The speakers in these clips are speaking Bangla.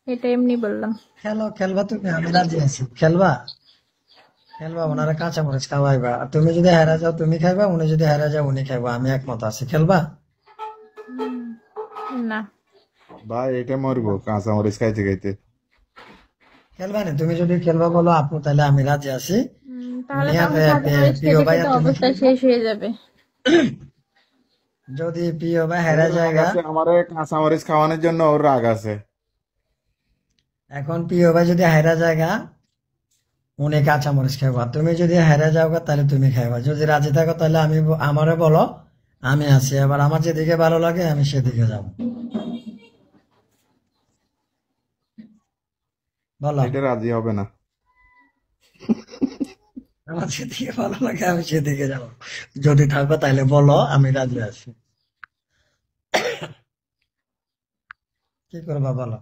এটা এমনি বললাম। খেলো, খেলবা তুমি, আমি রাজি আছি। খেলবা, খেলবা, ওনারা কাঁচামরিচ খাওয়াইবা। আর তুমি যদি হেরা যাও তুমি খাইবা, উনি যদি হেরা যাও উনি খাইবা, আমি একমত আছি। খেলবা? না, ভাই এটা মরবো কাঁচামরিচ খাইতে খাইতে। খেলবা না? তুমি যদি খেলবা বলো আপু, তাহলে আমি রাজি আছি। তাহলে তো নিহাত আমার কাঁচামরিচ প্রিয় খেতে ভাইয়া খেতে তুমি অবস্থা খেলবা? শেষ হয়ে যাবে। যদি প্রিয় ভাই হেরা ওর রাগ জায়গা, আছে আমারে কাঁচামরিচ খাওয়ানোর জন্য, ওর রাগ আছে। এখন প্রিয় ভাই যদি হেরা জায়গা উনি কাঁচামরিচ খাইবা, তুমি যদি হেরে যাও গা, তাহলে তুমি খাইবা। যদি রাজি থাকো তাহলে আমি আমারে বলো, আমি আছি। এবার আমার যেদিকে ভালো লাগে আমি সেদিকে যাবো। বলো, এটা রাজি হবে না। আমার যেদিকে ভালো লাগে আমি সেদিকে যাবো। যদি থাকো তাহলে বলো, আমি রাজি আছি। কি করবা বলো?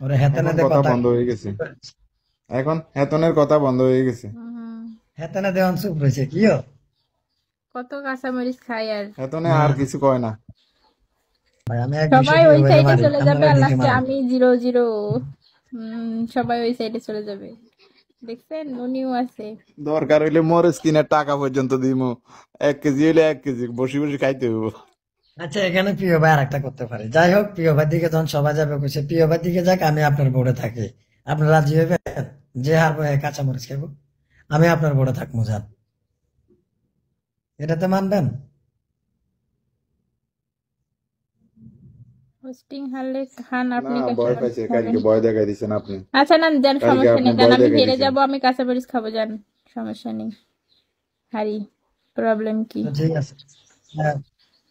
ওরে হেতেনে এখন দে কথা কথা। বন্ধ হয়ে গেছে। এখন হেতনের কথা বন্ধ হয়ে গেছে। হেতেনে দেওয়ান চুপ রয়েছে কিও। কত কাঁচামরিচ খাই আর। হেতনে না আর কিছু কয় না। ভাই, আমি এক দুইশো সবাই প্রিয় ওই ভাইরে সাইডে মারি, চলে যাবে আপনারা আর দিকে লাস্টে মারেন। আমি 0-0। সবাই ওই সাইডে চলে যাবে। দেখছেন, উনিও আছে। দরকার হইলে মরিচ কিনার টাকা পর্যন্ত দিমু। 1 কেজি হইলে 1 কেজি বসে বসে খাইতে হইব। আচ্ছা, এখানে প্রিয় ভাই আর একটা করতে পারে। যাই হোক, প্রিয় ভাই দিকে যখন সবাই যাবে কইছে, প্রিয় ভাই দিকে যাক, আমি আপনার বোর্ডে থাকি। আপনার রাজি হইবেন? যে হারবো হ্যাঁ কাঁচামরিচ খাবো, আমি আপনার বোর্ডে থাকবো, যান। এটাতে মানবেন? হোস্টিং হারলে খান, না, আপনি ভয় কাঁচামরিচ পাইছে, খাবেন। কালকে ভয় দেখাই দিছেন আপনি। আচ্ছা না, যান, কালকে সমস্যা আপনি নেই, যান, ভয় আমি দেখাই হেরে দিছেন। যাব, আমি কাঁচামরিচ খাবো, যান। সমস্যা নেই, হারি, প্রবলেম কি? তো ঠিক আছে। হ্যাঁ,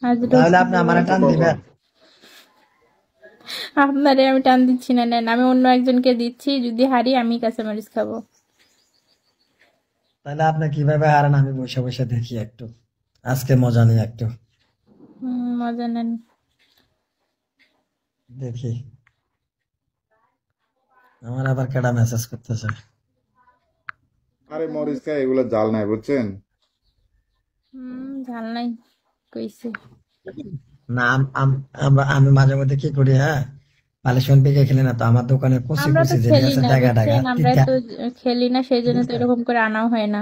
আজ তাহলে আপনি আমার কিন্তু টান কখন? দিবেন? আপনারে আমি টান দিচ্ছি না, নেন, আমি অন্য একজনকে দিচ্ছি, যদি হারি আমি কাঁচামরিচ খাবো। তাহলে আপনি কিভাবে হারান আমি বসে বসে দেখি একটু, আজকে মজা নিই একটু মজা নেন। দেখি। আমার আবার কেডা মেসেজ করতেছে? আরে মরিচ খাই এগুলো জাল নাই বুঝছেন। ঝাল নাই কইছে। না, আমি মাঝে মধ্যে কি করি, হ্যাঁ, পালিশমেন্ট পেকে খেলি না তো, আমার দোকানে কচি আমরা তো কচি যেটি খেলি আছে না, ডাগা ডাগা বুঝছেন, আমরা তিতা, তো খেলি না, সেই ঠিক জন্য তো আছে? এরকম করে আনাও হয় না।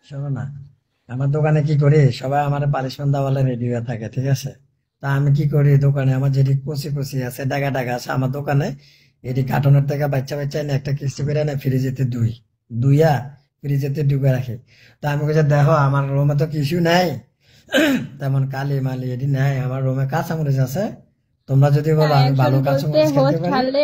শোনো না, আমার দোকানে কি করি, সবাই আমার পালিশমেন্ট দেওয়ালে রেডি হয়ে থাকে, ঠিক আছে? তা আমি কি করি, দোকানে আমার যেটি কচি কচি আছে ডাগা ডাগা আছে আমার দোকানে, এটি কার্টনের থেকে বাচ্চা বাচ্চা এনে একটা কিস্তি করে এনে ফ্রিজেতে দুইয়া ফ্রিজেতে ডুবে রাখি। তা আমি বলছি, দেখো আমার রুমে তো কিছু নাই, তেমন কালি মালি এটি নাই, আমার রুমে কাঁচামরিচ আছে, তোমরা যদি বলো আমি ভালো একজন বলছে কাঁচামরিচ খেতে হোস্ট পারি। হারলে